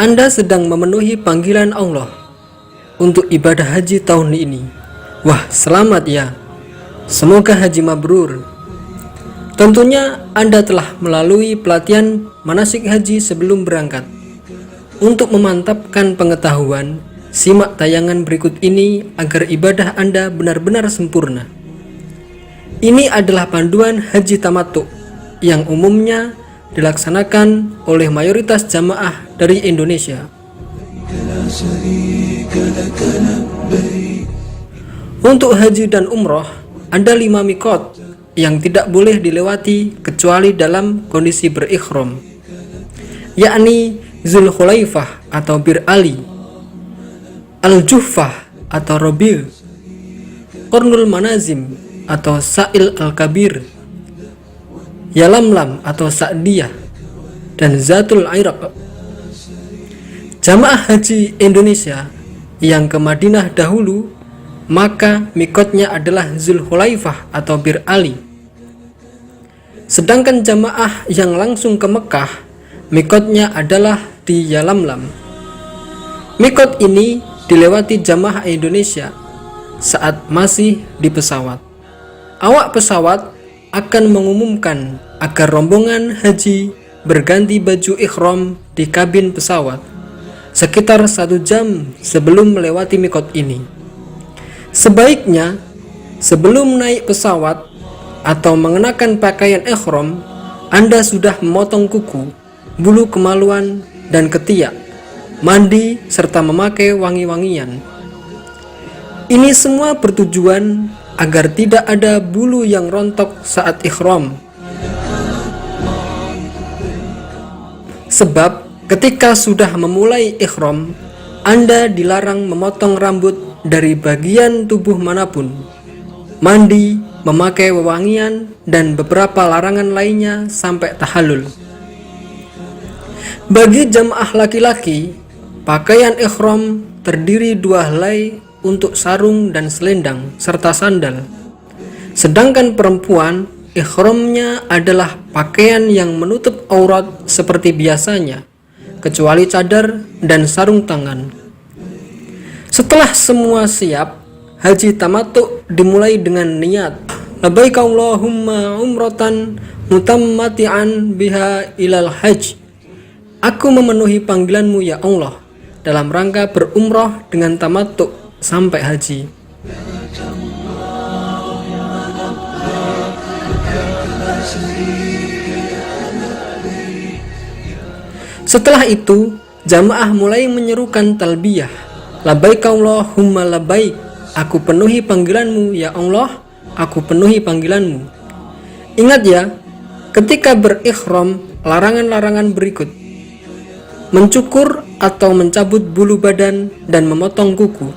Anda sedang memenuhi panggilan Allah untuk ibadah haji tahun ini. Wah, selamat ya. Semoga haji mabrur. Tentunya Anda telah melalui pelatihan manasik haji sebelum berangkat. Untuk memantapkan pengetahuan, simak tayangan berikut ini agar ibadah Anda benar-benar sempurna. Ini adalah panduan haji tamattu yang umumnya dilaksanakan oleh mayoritas jamaah dari Indonesia. Untuk haji dan umroh, ada 5 mikot yang tidak boleh dilewati kecuali dalam kondisi berikhram, yakni Zulhulaifah atau Bir Ali, Al-Juhfah atau Robil, Qarnul Manazim atau Sa'il Al-Kabir, Yalamlam atau Sa'diyah, dan Zatul Iraq. Jamaah haji Indonesia yang ke Madinah dahulu, maka mikotnya adalah Zulhulaifah atau Bir Ali. Sedangkan jamaah yang langsung ke Mekah, mikotnya adalah di Yalamlam. Mikot ini dilewati jamaah Indonesia saat masih di pesawat. Awak pesawat akan mengumumkan agar rombongan haji berganti baju ikhram di kabin pesawat sekitar 1 jam sebelum melewati mikot ini. Sebaiknya sebelum naik pesawat atau mengenakan pakaian ikhram, Anda sudah memotong kuku, bulu kemaluan dan ketiak, mandi serta memakai wangi-wangian. Ini semua bertujuan agar tidak ada bulu yang rontok saat ikhram. Sebab ketika sudah memulai ikhram, Anda dilarang memotong rambut dari bagian tubuh manapun, mandi, memakai wewangian, dan beberapa larangan lainnya sampai tahallul. Bagi jamaah laki-laki, pakaian ikhram terdiri 2 helai untuk sarung dan selendang serta sandal. Sedangkan perempuan, ikhramnya adalah pakaian yang menutup aurat seperti biasanya, kecuali cadar dan sarung tangan. Setelah semua siap, haji tamattu dimulai dengan niat labbaik Allahumma umratan mutammati'an biha ilal hajj. Aku memenuhi panggilanmu ya Allah dalam rangka berumroh dengan tamattu sampai haji. Setelah itu, jamaah mulai menyerukan talbiyah, labbaik Allahumma labbaik, aku penuhi panggilanmu ya Allah, aku penuhi panggilanmu. Ingat ya, ketika berikhram, larangan-larangan berikut: mencukur atau mencabut bulu badan dan memotong kuku,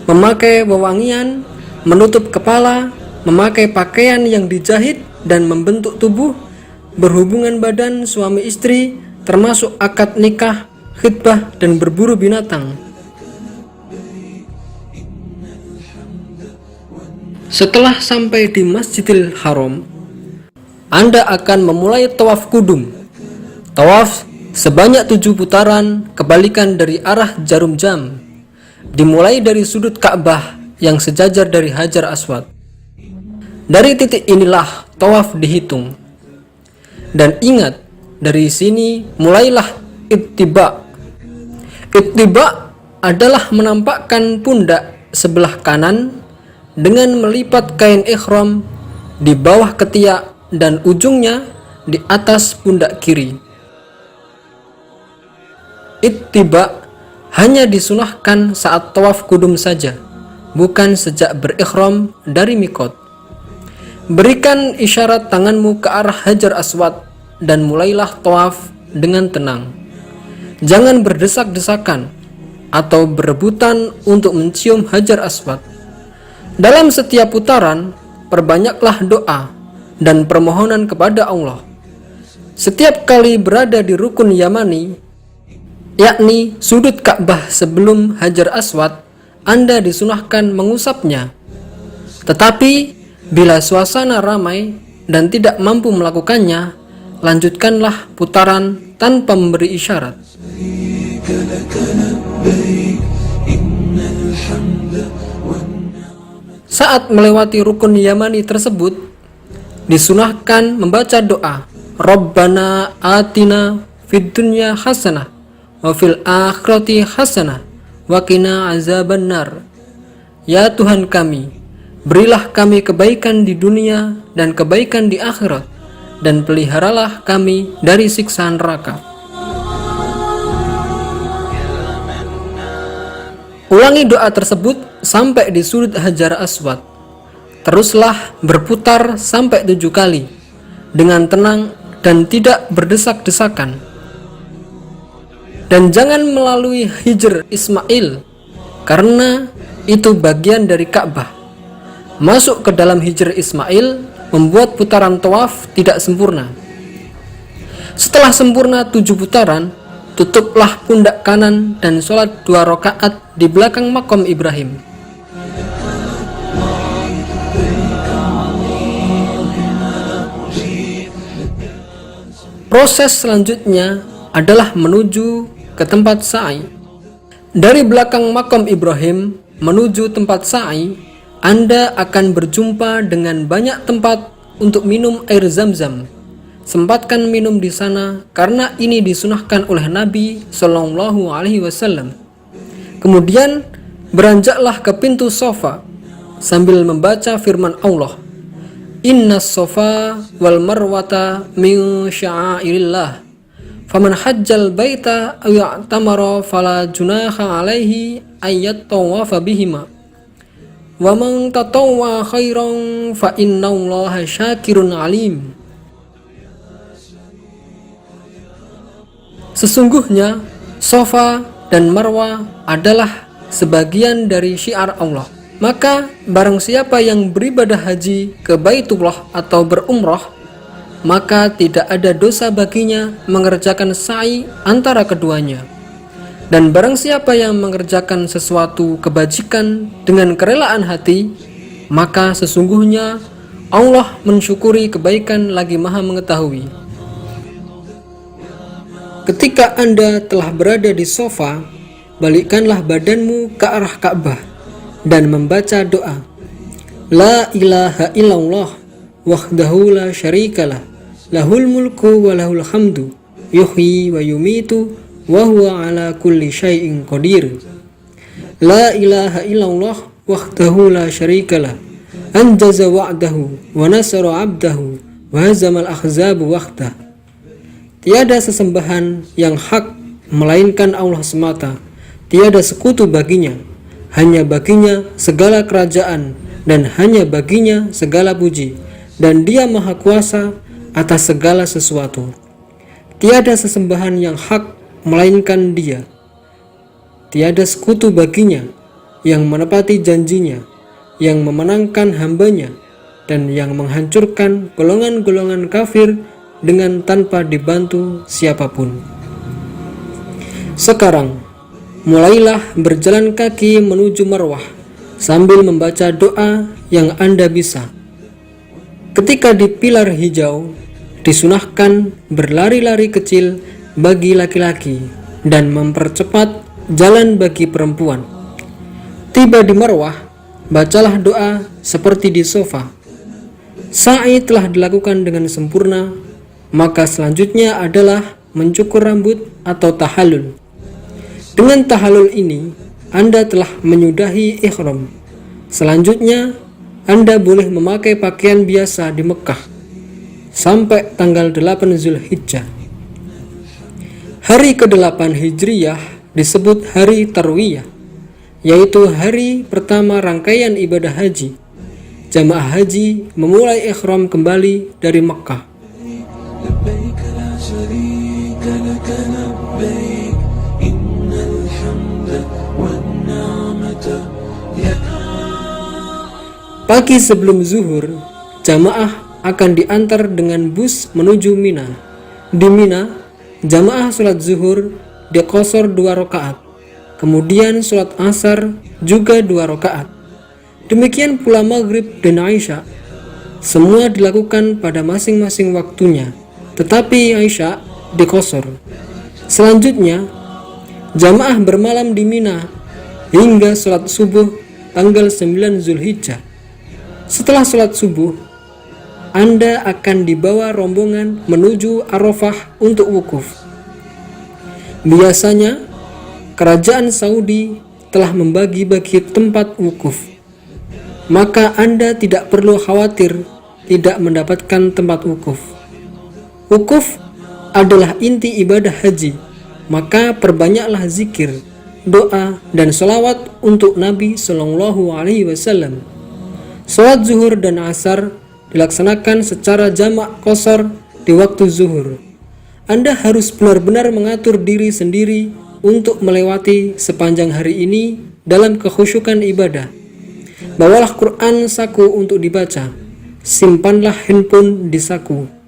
memakai wewangian, menutup kepala, memakai pakaian yang dijahit dan membentuk tubuh, berhubungan badan suami istri, termasuk akad nikah, khitbah, dan berburu binatang. Setelah sampai di Masjidil Haram, Anda akan memulai tawaf kudum. Tawaf sebanyak 7 putaran kebalikan dari arah jarum jam, dimulai dari sudut Ka'bah yang sejajar dari Hajar Aswad. Dari titik inilah tawaf dihitung. Dan ingat, dari sini mulailah ittiba. Ittiba adalah menampakkan pundak sebelah kanan dengan melipat kain ikhram di bawah ketiak dan ujungnya di atas pundak kiri. Ittiba hanya disunahkan saat tawaf kudum saja, bukan sejak berikhram dari mikot. Berikan isyarat tanganmu ke arah Hajar Aswad dan mulailah tawaf dengan tenang. Jangan berdesak-desakan atau berebutan untuk mencium Hajar Aswad. Dalam setiap putaran, perbanyaklah doa dan permohonan kepada Allah. Setiap kali berada di rukun Yamani, yakni sudut Ka'bah sebelum Hajar Aswad, Anda disunahkan mengusapnya. Tetapi bila suasana ramai dan tidak mampu melakukannya, lanjutkanlah putaran tanpa memberi isyarat. Saat melewati rukun Yamani tersebut, disunahkan membaca doa Rabbana atina fid dunya hasanah wa fil akhirati hasanah wa qina azabannar. Ya Tuhan kami, berilah kami kebaikan di dunia dan kebaikan di akhirat, dan peliharalah kami dari siksa neraka. Ulangi doa tersebut sampai di sudut Hajar Aswad. Teruslah berputar sampai 7 kali dengan tenang dan tidak berdesak-desakan. Dan jangan melalui Hijr Ismail, karena itu bagian dari Ka'bah. Masuk ke dalam Hijr Ismail membuat putaran tawaf tidak sempurna. Setelah sempurna 7 putaran, tutuplah pundak kanan dan sholat 2 rakaat di belakang makom Ibrahim. Proses selanjutnya adalah menuju ke tempat sa'i. Dari belakang makom Ibrahim menuju tempat sa'i, Anda akan berjumpa dengan banyak tempat untuk minum air Zam-Zam. Sempatkan minum di sana karena ini disunahkan oleh Nabi Shallallahu Alaihi Wasallam. Kemudian beranjaklah ke pintu Safa sambil membaca firman Allah, Innas Safa wal Marwata min sya'airillah, faman hajjal baita aw i'tamara fala junaha alaihi ayat tawafa bihima, wa man tatawwa khairan fa innallaha syakirun alim. Sesungguhnya Safa dan Marwah adalah sebagian dari syiar Allah. Maka barang siapa yang beribadah haji ke Baitullah atau berumrah, maka tidak ada dosa baginya mengerjakan sa'i antara keduanya. Dan barang siapa yang mengerjakan sesuatu kebajikan dengan kerelaan hati, maka sesungguhnya Allah mensyukuri kebaikan lagi Maha mengetahui. Ketika Anda telah berada di Safa, balikkanlah badanmu ke arah Ka'bah dan membaca doa La ilaha illallah wahdahu la syarikalah lahul mulku wa lahul hamdu yuhyi wa yumitu wa huwa ala kulli syai'in qadir. La ilaha illallah wahdahu la syarikalah anjaza wa'dahu wa nasara 'abdahu wa hazamal ahzabu wahdah. Tiada sesembahan yang hak melainkan Allah semata. Tiada sekutu baginya. Hanya baginya segala kerajaan dan hanya baginya segala puji. Dan Dia Maha Kuasa atas segala sesuatu. Tiada sesembahan yang hak melainkan Dia. Tiada sekutu baginya yang menepati janjinya, yang memenangkan hambanya, dan yang menghancurkan golongan-golongan kafir dengan tanpa dibantu siapapun. Sekarang, mulailah berjalan kaki menuju Marwah sambil membaca doa yang Anda bisa. Ketika di pilar hijau, disunahkan berlari-lari kecil bagi laki-laki dan mempercepat jalan bagi perempuan. Tiba di Marwah, bacalah doa seperti di Safa. Sa'i telah dilakukan dengan sempurna, maka selanjutnya adalah mencukur rambut atau tahallul. Dengan tahallul ini, Anda telah menyudahi ihram. Selanjutnya, Anda boleh memakai pakaian biasa di Mekah sampai tanggal 8 Zulhijjah. Hari ke-8 Hijriyah disebut hari Tarwiyah, yaitu hari pertama rangkaian ibadah haji. Jamaah haji memulai ihram kembali dari Mekah. Pagi sebelum zuhur, jamaah akan diantar dengan bus menuju Mina. Di Mina, jamaah sholat zuhur diqashar 2 rakaat. Kemudian sholat asar juga 2 rakaat. Demikian pula maghrib dan Isya. Semua dilakukan pada masing-masing waktunya, tetapi Isya diqashar. Selanjutnya, Jamaah bermalam di Mina hingga sholat subuh tanggal 9 Zulhijjah. Setelah sholat subuh, Anda akan dibawa rombongan menuju Arafah untuk wukuf. Biasanya, kerajaan Saudi telah membagi-bagi tempat wukuf, maka Anda tidak perlu khawatir tidak mendapatkan tempat wukuf. Wukuf adalah inti ibadah haji, maka perbanyaklah zikir, doa, dan sholawat untuk Nabi Shallallahu Alaihi Wasallam. Sholat zuhur dan asar dilaksanakan secara jamak qashar di waktu zuhur. Anda harus benar-benar mengatur diri sendiri untuk melewati sepanjang hari ini dalam kekhusyukan ibadah. Bawalah Quran saku untuk dibaca. Simpanlah handphone di saku.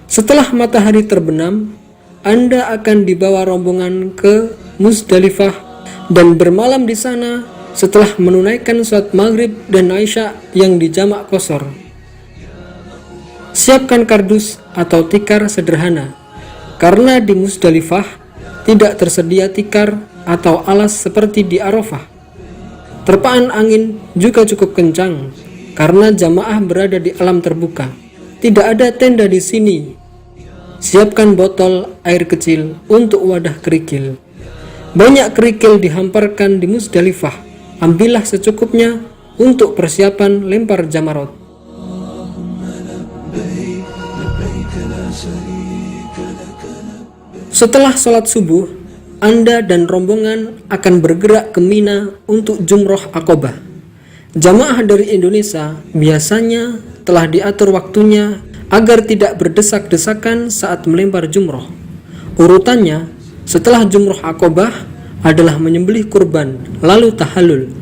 Setelah matahari terbenam, Anda akan dibawa rombongan ke Musdalifah dan bermalam di sana setelah menunaikan sholat maghrib dan isya yang dijamak qashar. Siapkan kardus atau tikar sederhana, karena di Musdalifah tidak tersedia tikar atau alas seperti di Arafah. Terpaan angin juga cukup kencang karena jamaah berada di alam terbuka. Tidak ada tenda di sini. Siapkan botol air kecil untuk wadah kerikil. Banyak kerikil dihamparkan di Musdalifah. Ambillah secukupnya untuk persiapan lempar jamarot. Setelah sholat subuh, Anda dan rombongan akan bergerak ke Mina untuk Jumroh Aqobah. Jamaah dari Indonesia biasanya telah diatur waktunya agar tidak berdesak-desakan saat melempar jumroh. Urutannya, setelah Jumroh Aqobah adalah menyembelih kurban, lalu tahallul.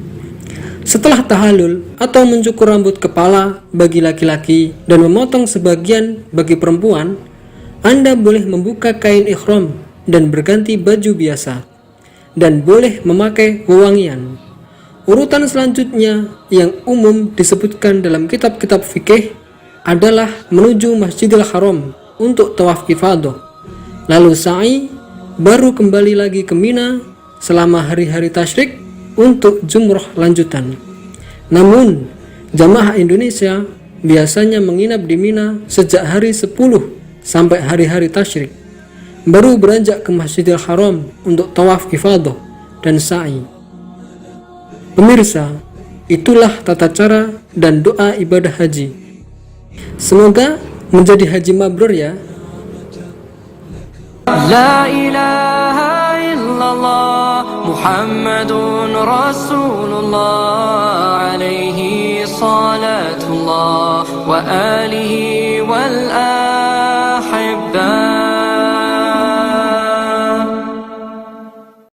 Setelah tahallul atau mencukur rambut kepala bagi laki-laki dan memotong sebagian bagi perempuan, Anda boleh membuka kain ihram dan berganti baju biasa, dan boleh memakai wewangian. Urutan selanjutnya yang umum disebutkan dalam kitab-kitab fikih adalah menuju Masjidil Haram untuk tawaf ifadah, lalu sa'i, baru kembali lagi ke Mina selama hari-hari tasyrik untuk jumroh lanjutan. Namun, jamaah Indonesia biasanya menginap di Mina sejak hari 10 sampai hari-hari tasyrik, baru beranjak ke Masjidil Haram untuk tawaf ifadah dan sa'i. Pemirsa, itulah tata cara dan doa ibadah haji. Semoga menjadi haji mabrur ya. La ilaha illallah Muhammadun Rasulullah alaihi salatullah wa alihi wal